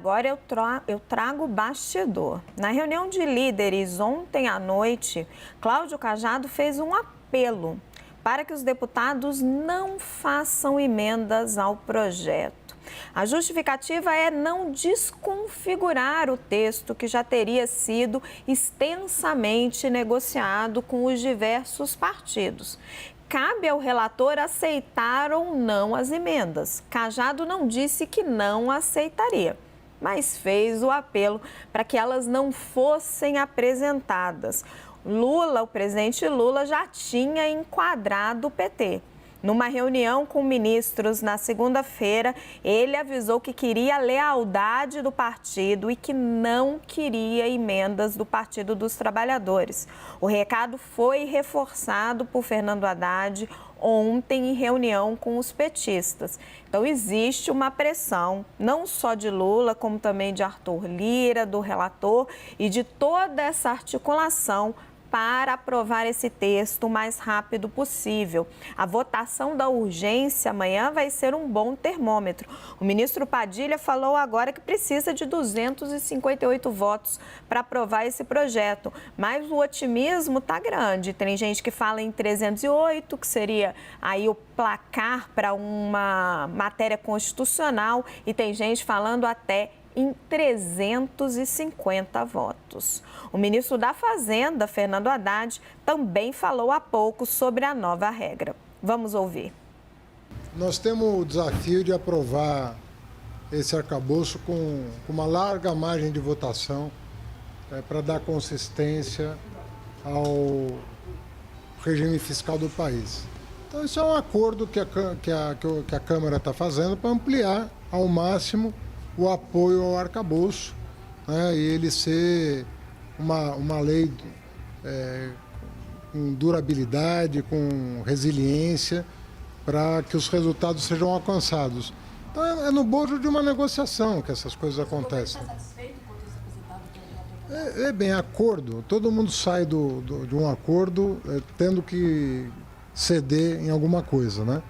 Agora eu trago o bastidor. Na reunião de líderes ontem à noite, Cláudio Cajado fez um apelo para que os deputados não façam emendas ao projeto. A justificativa é não desconfigurar o texto que já teria sido extensamente negociado com os diversos partidos. Cabe ao relator aceitar ou não as emendas. Cajado não disse que não aceitaria, mas fez o apelo para que elas não fossem apresentadas. O presidente Lula já tinha enquadrado o PT. Numa reunião com ministros na segunda-feira, ele avisou que queria a lealdade do partido e que não queria emendas do Partido dos Trabalhadores. O recado foi reforçado por Fernando Haddad ontem em reunião com os petistas. Então, existe uma pressão, não só de Lula, como também de Arthur Lira, do relator e de toda essa articulação para aprovar esse texto o mais rápido possível. A votação da urgência amanhã vai ser um bom termômetro. O ministro Padilha falou agora que precisa de 258 votos para aprovar esse projeto, mas o otimismo está grande. Tem gente que fala em 308, que seria aí o placar para uma matéria constitucional, e tem gente falando até em 350 votos. O ministro da Fazenda, Fernando Haddad, também falou há pouco sobre a nova regra. Vamos ouvir. Nós temos o desafio de aprovar esse arcabouço com uma larga margem de votação para dar consistência ao regime fiscal do país. Então, isso é um acordo que a Câmara está fazendo para ampliar ao máximo o apoio ao arcabouço, né, e ele ser uma lei com durabilidade, com resiliência, para que os resultados sejam alcançados. Então, é no bojo de uma negociação que essas coisas acontecem. Bem, acordo. Todo mundo sai de um acordo tendo que ceder em alguma coisa, né?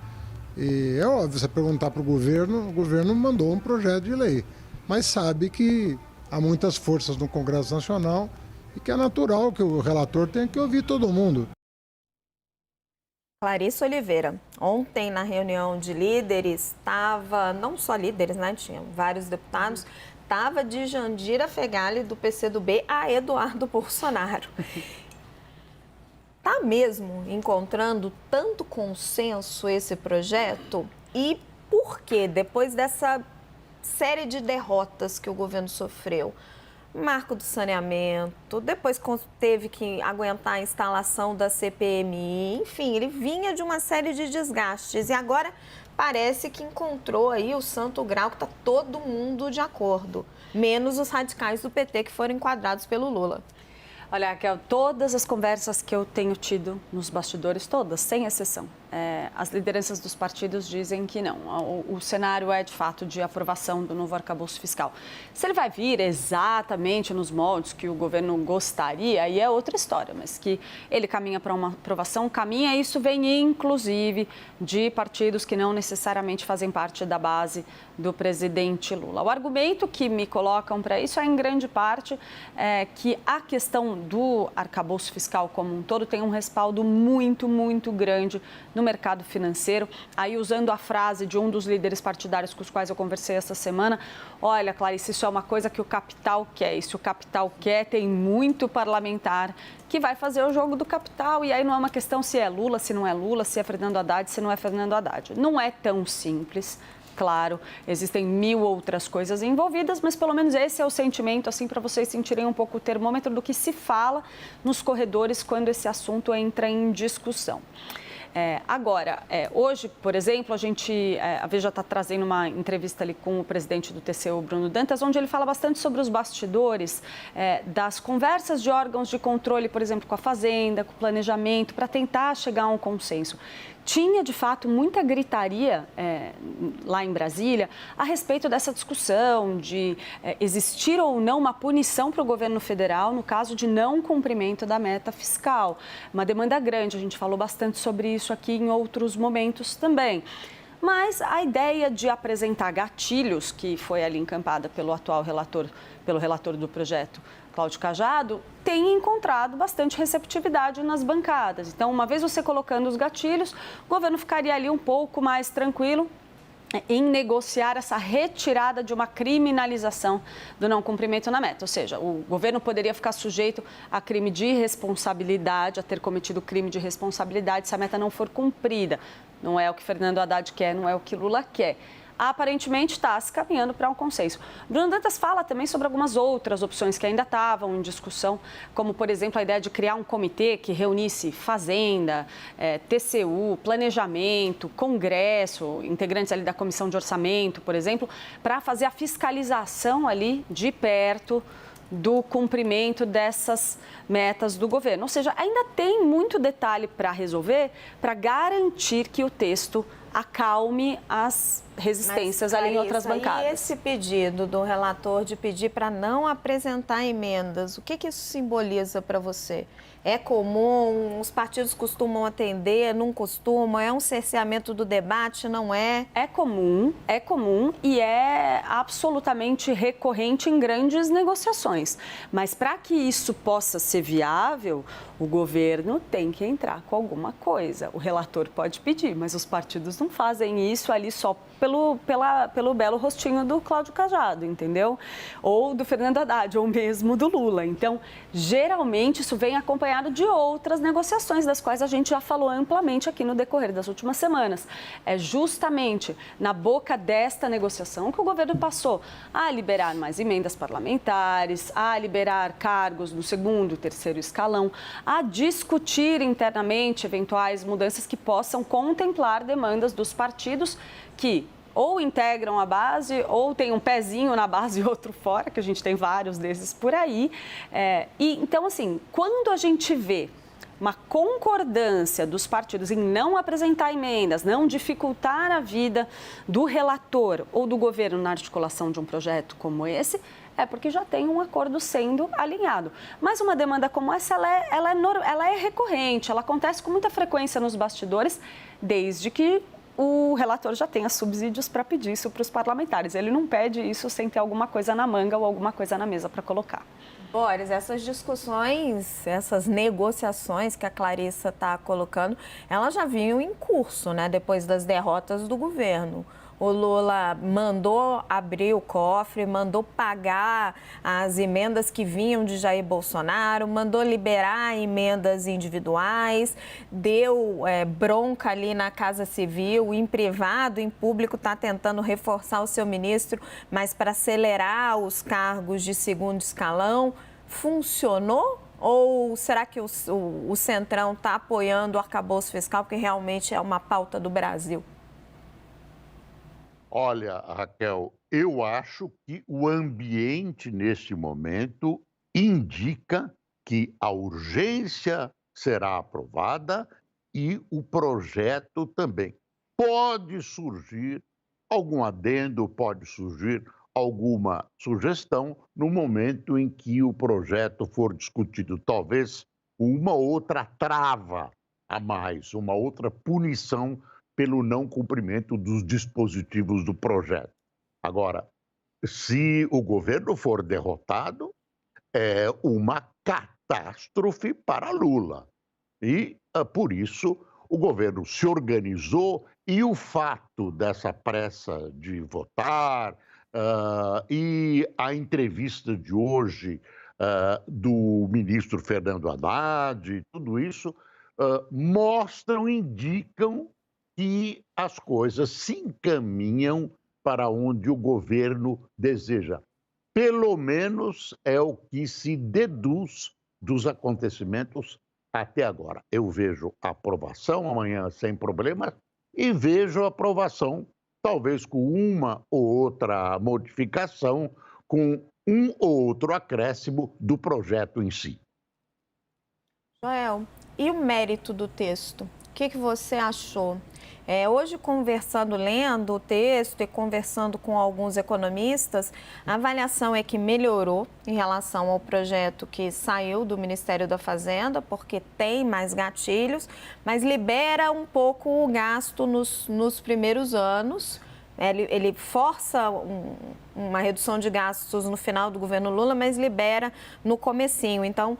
E é óbvio, você perguntar para o governo mandou um projeto de lei, mas sabe que há muitas forças no Congresso Nacional e que é natural que o relator tenha que ouvir todo mundo. Clarissa Oliveira, ontem na reunião de líderes, estava, não só líderes, né, tinha vários deputados, estava de Jandira Fegali do PCdoB a Eduardo Bolsonaro. Está mesmo encontrando tanto consenso esse projeto? E por que, depois dessa série de derrotas que o governo sofreu, marco do saneamento, depois teve que aguentar a instalação da CPMI, enfim, ele vinha de uma série de desgastes e agora parece que encontrou aí o santo grau que está todo mundo de acordo, menos os radicais do PT que foram enquadrados pelo Lula. Olha, Raquel, todas as conversas que eu tenho tido nos bastidores, todas, sem exceção, as lideranças dos partidos dizem que não. O cenário é, de fato, de aprovação do novo arcabouço fiscal. Se ele vai vir exatamente nos moldes que o governo gostaria, aí é outra história, mas que ele caminha para uma aprovação, caminha, isso vem, inclusive, de partidos que não necessariamente fazem parte da base do presidente Lula. O argumento que me colocam para isso é, em grande parte, que a questão do arcabouço fiscal como um todo tem um respaldo muito, muito grande no mercado financeiro. Aí, usando a frase de um dos líderes partidários com os quais eu conversei essa semana, olha, Clarice, isso é uma coisa que o capital quer. E se o capital quer, tem muito parlamentar que vai fazer o jogo do capital. E aí não é uma questão se é Lula, se não é Lula, se é Fernando Haddad, se não é Fernando Haddad. Não é tão simples. Claro, existem mil outras coisas envolvidas, mas pelo menos esse é o sentimento, assim, para vocês sentirem um pouco o termômetro do que se fala nos corredores quando esse assunto entra em discussão. Agora, hoje, por exemplo, a Veja está trazendo uma entrevista ali com o presidente do TCU, Bruno Dantas, onde ele fala bastante sobre os bastidores das conversas de órgãos de controle, por exemplo, com a Fazenda, com o planejamento, para tentar chegar a um consenso. Tinha, de fato, muita gritaria lá em Brasília a respeito dessa discussão de existir ou não uma punição para o governo federal no caso de não cumprimento da meta fiscal. Uma demanda grande, a gente falou bastante sobre isso aqui em outros momentos também. Mas a ideia de apresentar gatilhos, que foi ali encampada pelo atual relator, pelo relator do projeto, Cláudio Cajado, tem encontrado bastante receptividade nas bancadas. Então, uma vez você colocando os gatilhos, o governo ficaria ali um pouco mais tranquilo em negociar essa retirada de uma criminalização do não cumprimento na meta. Ou seja, o governo poderia ficar sujeito a crime de responsabilidade, a ter cometido crime de responsabilidade se a meta não for cumprida. Não é o que Fernando Haddad quer, não é o que Lula quer. Aparentemente está se caminhando para um consenso. Bruno Dantas fala também sobre algumas outras opções que ainda estavam em discussão, como, por exemplo, a ideia de criar um comitê que reunisse Fazenda, TCU, Planejamento, Congresso, integrantes ali da Comissão de Orçamento, por exemplo, para fazer a fiscalização ali de perto do cumprimento dessas metas do governo. Ou seja, ainda tem muito detalhe para resolver, para garantir que o texto acalme as resistências ali em outras bancadas. E esse pedido do relator de pedir para não apresentar emendas, o que isso simboliza para você? É comum? Os partidos costumam atender? Não costumam? É um cerceamento do debate? Não é? É comum e é absolutamente recorrente em grandes negociações. Mas para que isso possa ser viável, o governo tem que entrar com alguma coisa. O relator pode pedir, mas os partidos não fazem isso ali só pelo belo rostinho do Cláudio Cajado, entendeu? Ou do Fernando Haddad, ou mesmo do Lula. Então, geralmente, isso vem acompanhado de outras negociações, das quais a gente já falou amplamente aqui no decorrer das últimas semanas. É justamente na boca desta negociação que o governo passou a liberar mais emendas parlamentares, a liberar cargos no segundo e terceiro escalão, a discutir internamente eventuais mudanças que possam contemplar demandas dos partidos que ou integram a base, ou tem um pezinho na base e outro fora, que a gente tem vários desses por aí. Então, assim, quando a gente vê uma concordância dos partidos em não apresentar emendas, não dificultar a vida do relator ou do governo na articulação de um projeto como esse, é porque já tem um acordo sendo alinhado. Mas uma demanda como essa, ela é recorrente, ela acontece com muita frequência nos bastidores, desde que o relator já tenha subsídios para pedir isso para os parlamentares. Ele não pede isso sem ter alguma coisa na manga ou alguma coisa na mesa para colocar. Boris, essas discussões, essas negociações que a Clarissa está colocando, elas já vinham em curso, né? Depois das derrotas do governo. O Lula mandou abrir o cofre, mandou pagar as emendas que vinham de Jair Bolsonaro, mandou liberar emendas individuais, deu bronca ali na Casa Civil, em privado, em público, está tentando reforçar o seu ministro, mas para acelerar os cargos de segundo escalão. Funcionou? Ou será que o Centrão está apoiando o arcabouço fiscal, porque realmente é uma pauta do Brasil? Olha, Raquel, eu acho que o ambiente neste momento indica que a urgência será aprovada e o projeto também. Pode surgir algum adendo, pode surgir alguma sugestão no momento em que o projeto for discutido. Talvez uma outra trava a mais, uma outra punição pelo não cumprimento dos dispositivos do projeto. Agora, se o governo for derrotado, é uma catástrofe para Lula. E, por isso, o governo se organizou e o fato dessa pressa de votar e a entrevista de hoje do ministro Fernando Haddad, tudo isso mostram, indicam que as coisas se encaminham para onde o governo deseja. Pelo menos é o que se deduz dos acontecimentos até agora. Eu vejo a aprovação amanhã sem problemas e vejo a aprovação talvez com uma ou outra modificação, com um ou outro acréscimo do projeto em si. Joel, e o mérito do texto? O que você achou? Hoje, lendo o texto e conversando com alguns economistas, a avaliação é que melhorou em relação ao projeto que saiu do Ministério da Fazenda, porque tem mais gatilhos, mas libera um pouco o gasto nos primeiros anos. Ele força uma redução de gastos no final do governo Lula, mas libera no comecinho. Então,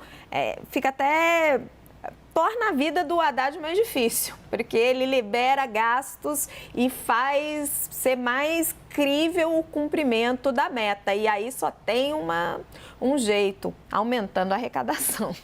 torna a vida do Haddad mais difícil, porque ele libera gastos e faz ser mais crível o cumprimento da meta. E aí só tem um jeito, aumentando a arrecadação.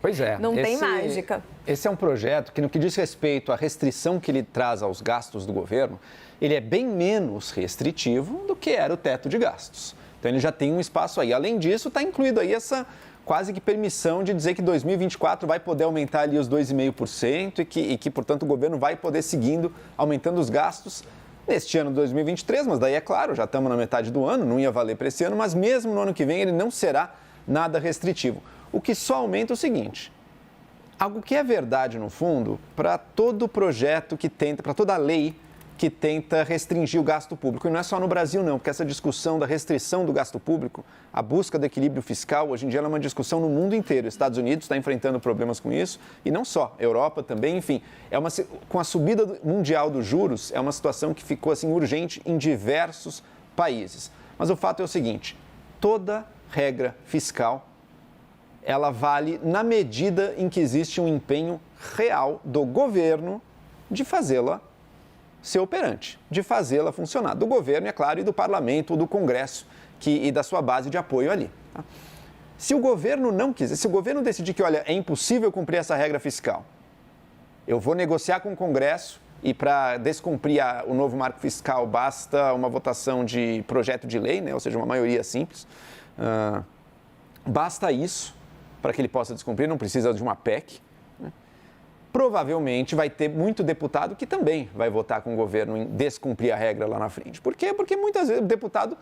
Pois é. Não tem mágica. Esse é um projeto que, no que diz respeito à restrição que ele traz aos gastos do governo, ele é bem menos restritivo do que era o teto de gastos. Então, ele já tem um espaço aí. Além disso, está incluído aí essa quase que permissão de dizer que 2024 vai poder aumentar ali os 2,5% e que, portanto, o governo vai poder seguindo aumentando os gastos neste ano de 2023, mas daí é claro, já estamos na metade do ano, não ia valer para esse ano, mas mesmo no ano que vem ele não será nada restritivo. O que só aumenta é o seguinte, algo que é verdade no fundo para todo projeto que tenta, para toda lei que tenta restringir o gasto público. E não é só no Brasil, não, porque essa discussão da restrição do gasto público, a busca do equilíbrio fiscal, hoje em dia ela é uma discussão no mundo inteiro. Os Estados Unidos está enfrentando problemas com isso, e não só, a Europa também, enfim. Com a subida mundial dos juros, é uma situação que ficou assim, urgente em diversos países. Mas o fato é o seguinte, toda regra fiscal, ela vale na medida em que existe um empenho real do governo de fazê-la ser operante, de fazê-la funcionar, do governo, é claro, e do parlamento, do Congresso e da sua base de apoio ali. Tá? Se o governo não quiser, se o governo decidir que, olha, é impossível cumprir essa regra fiscal, eu vou negociar com o Congresso e para descumprir o novo marco fiscal basta uma votação de projeto de lei, né? Ou seja, uma maioria simples, basta isso para que ele possa descumprir, não precisa de uma PEC. Provavelmente vai ter muito deputado que também vai votar com o governo em descumprir a regra lá na frente. Por quê? Porque muitas vezes o deputado,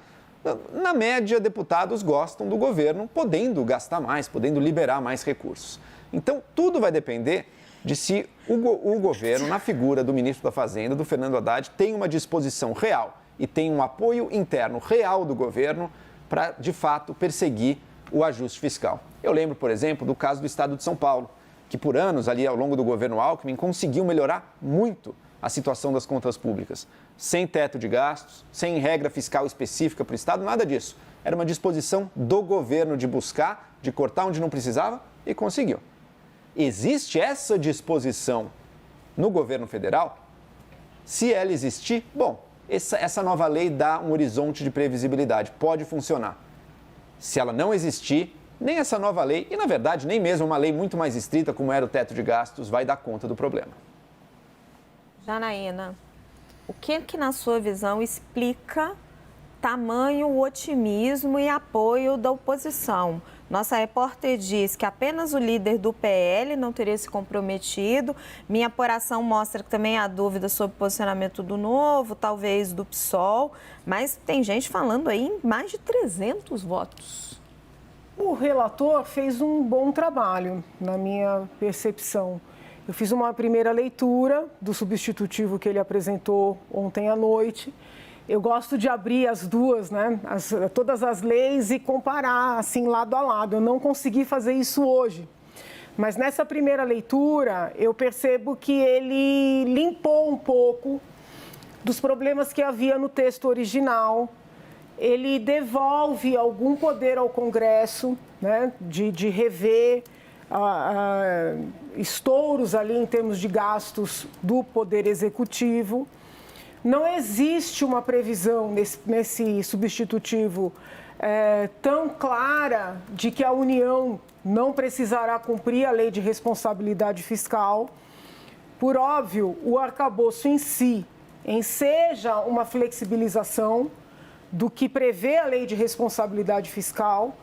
na média, deputados gostam do governo podendo gastar mais, podendo liberar mais recursos. Então, tudo vai depender de se o governo, na figura do ministro da Fazenda, do Fernando Haddad, tem uma disposição real e tem um apoio interno real do governo para, de fato, perseguir o ajuste fiscal. Eu lembro, por exemplo, do caso do Estado de São Paulo, que por anos, ali ao longo do governo Alckmin, conseguiu melhorar muito a situação das contas públicas. Sem teto de gastos, sem regra fiscal específica para o Estado, nada disso. Era uma disposição do governo de buscar, de cortar onde não precisava e conseguiu. Existe essa disposição no governo federal? Se ela existir, bom, essa nova lei dá um horizonte de previsibilidade, pode funcionar. Se ela não existir, nem essa nova lei, e na verdade nem mesmo uma lei muito mais estrita como era o teto de gastos, vai dar conta do problema. Janaína, o que na sua visão explica tamanho otimismo e apoio da oposição? Nossa repórter diz que apenas o líder do PL não teria se comprometido. Minha apuração mostra que também há dúvida sobre o posicionamento do Novo, talvez do PSOL, mas tem gente falando aí em mais de 300 votos. O relator fez um bom trabalho, na minha percepção. Eu fiz uma primeira leitura do substitutivo que ele apresentou ontem à noite. Eu gosto de abrir as duas, né, todas as leis e comparar, assim, lado a lado. Eu não consegui fazer isso hoje. Mas nessa primeira leitura, eu percebo que ele limpou um pouco dos problemas que havia no texto original. Ele devolve algum poder ao Congresso, né, de rever estouros ali em termos de gastos do Poder Executivo. Não existe uma previsão nesse substitutivo tão clara de que a União não precisará cumprir a Lei de Responsabilidade Fiscal. Por óbvio, o arcabouço em si enseja uma flexibilização do que prevê a Lei de Responsabilidade Fiscal,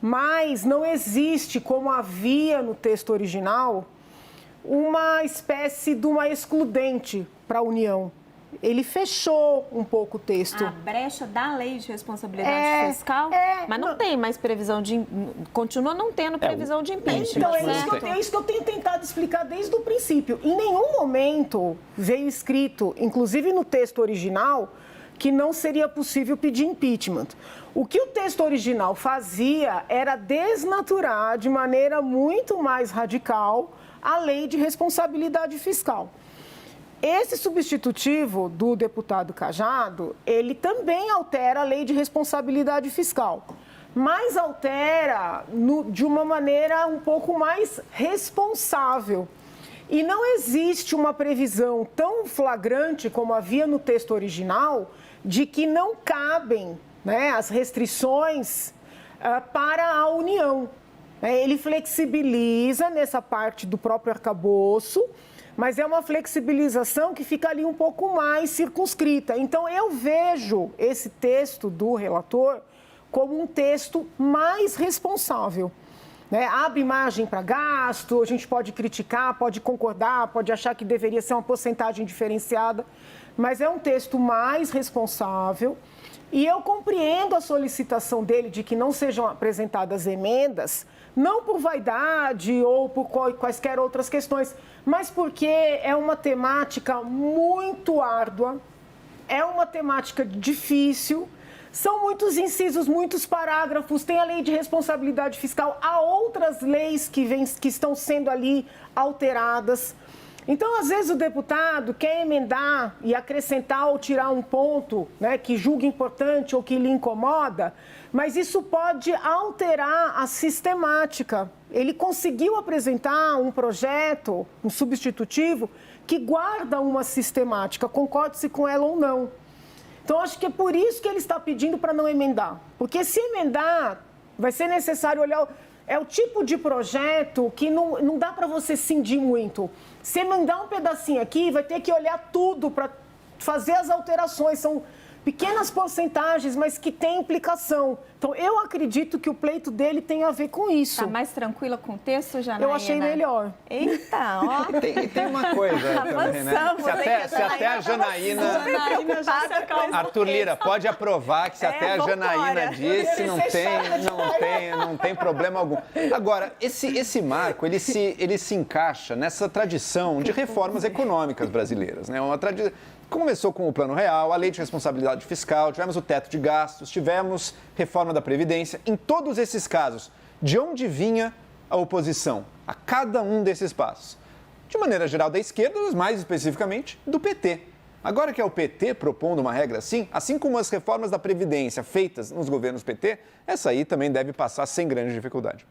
mas não existe, como havia no texto original, uma espécie de uma excludente para a União. ele fechou um pouco o texto. A brecha da lei de responsabilidade fiscal, mas não tem mais previsão de... Continua não tendo previsão de impeachment. Então, é isso que eu tenho tentado explicar desde o princípio. Em nenhum momento veio escrito, inclusive no texto original, que não seria possível pedir impeachment. O que o texto original fazia era desnaturar de maneira muito mais radical a lei de responsabilidade fiscal. Esse substitutivo do deputado Cajado, ele também altera a lei de responsabilidade fiscal, mas altera de uma maneira um pouco mais responsável. E não existe uma previsão tão flagrante como havia no texto original de que não cabem, né, as restrições para a União. Ele flexibiliza nessa parte do próprio arcabouço, mas é uma flexibilização que fica ali um pouco mais circunscrita. Então, eu vejo esse texto do relator como um texto mais responsável. Abre margem para gasto, a gente pode criticar, pode concordar, pode achar que deveria ser uma porcentagem diferenciada, mas é um texto mais responsável. E eu compreendo a solicitação dele de que não sejam apresentadas emendas, não por vaidade ou por quaisquer outras questões, mas porque é uma temática muito árdua, é uma temática difícil, são muitos incisos, muitos parágrafos, tem a lei de responsabilidade fiscal, há outras leis que estão sendo ali alteradas. Então, às vezes, o deputado quer emendar e acrescentar ou tirar um ponto, né, que julga importante ou que lhe incomoda, mas isso pode alterar a sistemática. Ele conseguiu apresentar um projeto, um substitutivo, que guarda uma sistemática, concorde-se com ela ou não. Então, acho que é por isso que ele está pedindo para não emendar. Porque se emendar, vai ser necessário olhar... É o tipo de projeto que não dá para você cindir muito. Se emendar um pedacinho aqui, vai ter que olhar tudo para fazer as alterações. São pequenas porcentagens, mas que têm implicação. Então, eu acredito que o pleito dele tem a ver com isso. Está mais tranquila com o texto, Janaína? Eu achei melhor. Eita, ó. Tem uma coisa também, né? Se até a Janaína... Arthur Lira, pode aprovar que se até a Janaína disse, não tem problema algum. Agora, esse marco, ele se encaixa nessa tradição de reformas econômicas brasileiras, né? Uma tradição... Começou com o Plano Real, a Lei de Responsabilidade Fiscal, tivemos o teto de gastos, tivemos reforma da Previdência. Em todos esses casos, de onde vinha a oposição a cada um desses passos? De maneira geral da esquerda, mas mais especificamente do PT. Agora que é o PT propondo uma regra assim como as reformas da Previdência feitas nos governos PT, essa aí também deve passar sem grande dificuldade.